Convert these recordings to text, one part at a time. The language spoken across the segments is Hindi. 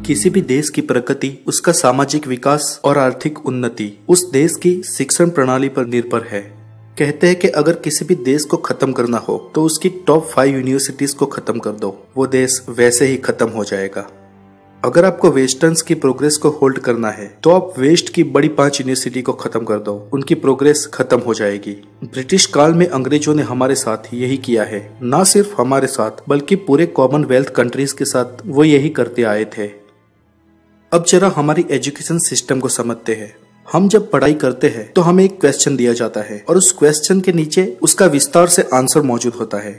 किसी भी देश की प्रगति, उसका सामाजिक विकास और आर्थिक उन्नति उस देश की शिक्षण प्रणाली पर निर्भर है। कहते हैं कि अगर किसी भी देश को खत्म करना हो तो उसकी टॉप 5 यूनिवर्सिटीज को खत्म कर दो, वो देश वैसे ही खत्म हो जाएगा। अगर आपको वेस्टर्न्स की प्रोग्रेस को होल्ड करना है तो आप वेस्ट की बड़ी 5 यूनिवर्सिटी को खत्म कर दो, उनकी प्रोग्रेस खत्म हो जाएगी। ब्रिटिश काल में अंग्रेजों ने हमारे साथ यही किया है, ना सिर्फ हमारे साथ बल्कि पूरे कॉमनवेल्थ कंट्रीज के साथ वो यही करते आए थे। अब जरा हमारी एजुकेशन सिस्टम को समझते हैं। हम जब पढ़ाई करते हैं तो हमें एक क्वेश्चन दिया जाता है और उस क्वेश्चन के नीचे उसका विस्तार से आंसर मौजूद होता है।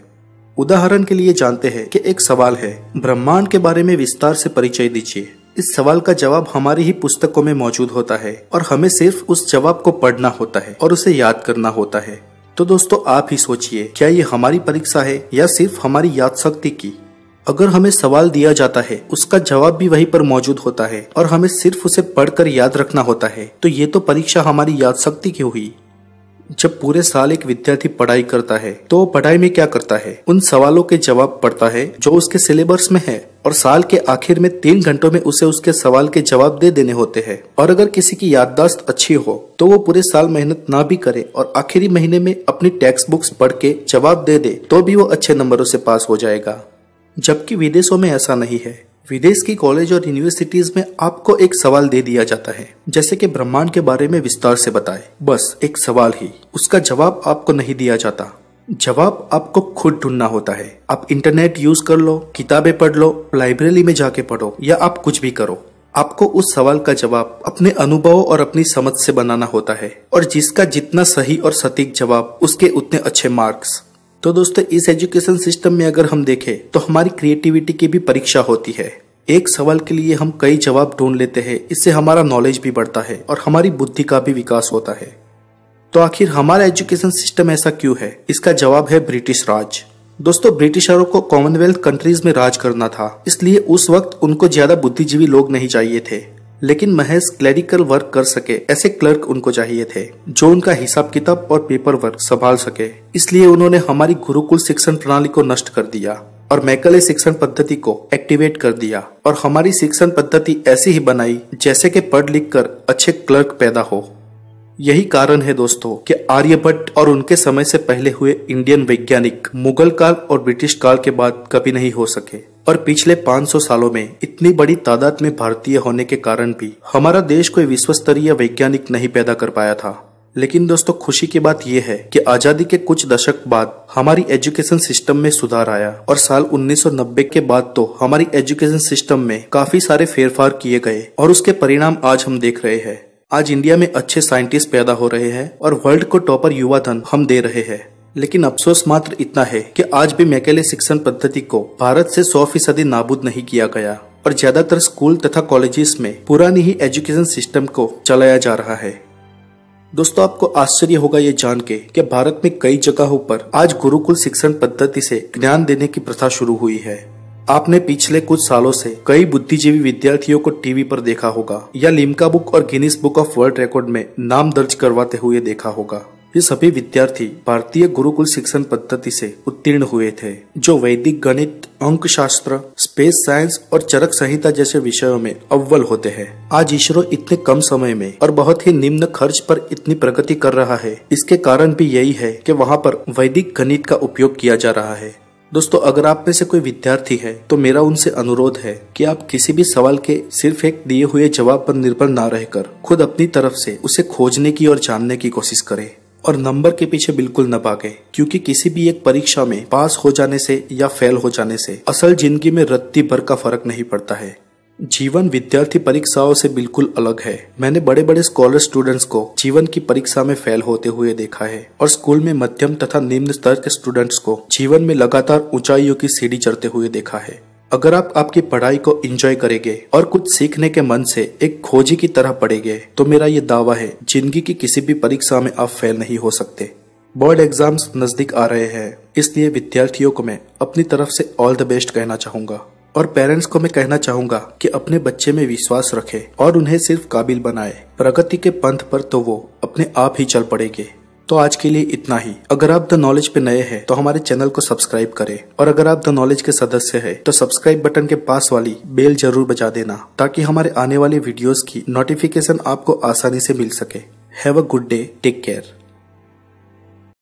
उदाहरण के लिए जानते हैं कि एक सवाल है, ब्रह्मांड के बारे में विस्तार से परिचय दीजिए। इस सवाल का जवाब हमारी ही पुस्तकों में मौजूद होता है और हमें सिर्फ उस जवाब को पढ़ना होता है और उसे याद करना होता है। तो दोस्तों आप ही सोचिए, क्या ये हमारी परीक्षा है या सिर्फ हमारी याद शक्ति की? अगर हमें सवाल दिया जाता है, उसका जवाब भी वहीं पर मौजूद होता है और हमें सिर्फ उसे पढ़कर याद रखना होता है, तो ये तो परीक्षा हमारी याद शक्ति की हुई। जब पूरे साल एक विद्यार्थी पढ़ाई करता है तो वो पढ़ाई में क्या करता है? उन सवालों के जवाब पढ़ता है जो उसके सिलेबस में है और साल के आखिर में 3 घंटों में उसे उसके सवाल के जवाब दे देने होते हैं। और अगर किसी की याददाश्त अच्छी हो तो वो पूरे साल मेहनत ना भी करे और आखिरी महीने में अपनी टेक्स्ट बुक्स पढ़ के जवाब दे दे तो भी वो अच्छे नंबरों से पास हो जाएगा। जबकि विदेशों में ऐसा नहीं है। विदेश की कॉलेज और यूनिवर्सिटीज में आपको एक सवाल दे दिया जाता है, जैसे कि ब्रह्मांड के बारे में विस्तार से बताएं। बस एक सवाल ही, उसका जवाब आपको नहीं दिया जाता। जवाब आपको खुद ढूंढना होता है। आप इंटरनेट यूज कर लो, किताबें पढ़ लो, लाइब्रेरी में जाके पढ़ो या आप कुछ भी करो, आपको उस सवाल का जवाब अपने अनुभव और अपनी समझ से बनाना होता है। और जिसका जितना सही और सटीक जवाब, उसके उतने अच्छे मार्क्स। तो दोस्तों इस एजुकेशन सिस्टम में अगर हम देखें तो हमारी क्रिएटिविटी की भी परीक्षा होती है। एक सवाल के लिए हम कई जवाब ढूंढ लेते हैं, इससे हमारा नॉलेज भी बढ़ता है और हमारी बुद्धि का भी विकास होता है। तो आखिर हमारा एजुकेशन सिस्टम ऐसा क्यों है? इसका जवाब है ब्रिटिश राज। दोस्तों ब्रिटिशरों को कॉमनवेल्थ कंट्रीज में राज करना था, इसलिए उस वक्त उनको ज्यादा बुद्धिजीवी लोग नहीं चाहिए थे, लेकिन महज क्लरिकल वर्क कर सके ऐसे क्लर्क उनको चाहिए थे जो उनका हिसाब किताब और पेपर वर्क संभाल सके। इसलिए उन्होंने हमारी गुरुकुल शिक्षण प्रणाली को नष्ट कर दिया और मैकले शिक्षण पद्धति को एक्टिवेट कर दिया और हमारी शिक्षण पद्धति ऐसी ही बनाई जैसे कि पढ़ लिख कर अच्छे क्लर्क पैदा हो। यही कारण है दोस्तों कि आर्यभट्ट और उनके समय से पहले हुए इंडियन वैज्ञानिक मुगल काल और ब्रिटिश काल के बाद कभी नहीं हो सके। और पिछले 500 सालों में इतनी बड़ी तादाद में भारतीय होने के कारण भी हमारा देश कोई विश्व स्तरीय वैज्ञानिक नहीं पैदा कर पाया था। लेकिन दोस्तों खुशी की बात यह है कि आजादी के कुछ दशक बाद हमारी एजुकेशन सिस्टम में सुधार आया और साल 1990 के बाद तो हमारी एजुकेशन सिस्टम में काफी सारे फेरफार किए गए और उसके परिणाम आज हम देख रहे हैं। आज इंडिया में अच्छे साइंटिस्ट पैदा हो रहे हैं और वर्ल्ड को टॉपर युवा धन हम दे रहे हैं। लेकिन अफसोस मात्र इतना है कि आज भी मैकेले शिक्षण पद्धति को भारत से 100% नाबूद नहीं किया गया और ज्यादातर स्कूल तथा कॉलेजेस में पुरानी ही एजुकेशन सिस्टम को चलाया जा रहा है। दोस्तों आपको आश्चर्य होगा ये जान के कि भारत में कई जगहों पर आज गुरुकुल शिक्षण पद्धति से ज्ञान देने की प्रथा शुरू हुई है। आपने पिछले कुछ सालों से कई बुद्धिजीवी विद्यार्थियों को टीवी पर देखा होगा या लिम्का बुक और Guinness book of world record में नाम दर्ज करवाते हुए देखा होगा। ये सभी विद्यार्थी भारतीय गुरुकुल शिक्षण पद्धति से उत्तीर्ण हुए थे, जो वैदिक गणित, अंक शास्त्र, स्पेस साइंस और चरक संहिता जैसे विषयों में अव्वल होते हैं। आज इसरो इतने कम समय में और बहुत ही निम्न खर्च पर इतनी प्रगति कर रहा है, इसके कारण भी यही है कि वहाँ पर वैदिक गणित का उपयोग किया जा रहा है। दोस्तों अगर आप में से कोई विद्यार्थी है तो मेरा उनसे अनुरोध है कि आप किसी भी सवाल के सिर्फ एक दिए हुए जवाब पर निर्भर ना रहकर खुद अपनी तरफ से उसे खोजने की और जानने की कोशिश करें और नंबर के पीछे बिल्कुल न भागे, क्योंकि किसी भी एक परीक्षा में पास हो जाने से या फेल हो जाने से असल जिंदगी में रत्ती भर का फर्क नहीं पड़ता है। जीवन विद्यार्थी परीक्षाओं से बिल्कुल अलग है। मैंने बड़े बड़े स्कॉलर स्टूडेंट्स को जीवन की परीक्षा में फेल होते हुए देखा है और स्कूल में मध्यम तथा निम्न स्तर के स्टूडेंट्स को जीवन में लगातार ऊंचाइयों की सीढ़ी चढ़ते हुए देखा है। अगर आप आपकी पढ़ाई को एंजॉय करेंगे और कुछ सीखने के मन से एक खोजी की तरह पढ़ेंगे तो मेरा ये दावा है जिंदगी की किसी भी परीक्षा में आप फेल नहीं हो सकते। बोर्ड एग्जाम्स नजदीक आ रहे हैं, इसलिए विद्यार्थियों को मैं अपनी तरफ से ऑल द बेस्ट कहना चाहूंगा और पेरेंट्स को मैं कहना चाहूंगा कि अपने बच्चे में विश्वास रखें और उन्हें सिर्फ काबिल बनाए। प्रगति के पंथ पर तो वो अपने आप ही चल पड़ेंगे। तो आज के लिए इतना ही। अगर आप द नॉलेज पे नए हैं तो हमारे चैनल को सब्सक्राइब करें, और अगर आप द नॉलेज के सदस्य हैं तो सब्सक्राइब बटन के पास वाली बेल जरूर बजा देना, ताकि हमारे आने वाली वीडियोस की नोटिफिकेशन आपको आसानी से मिल सके। Have a good day, take care.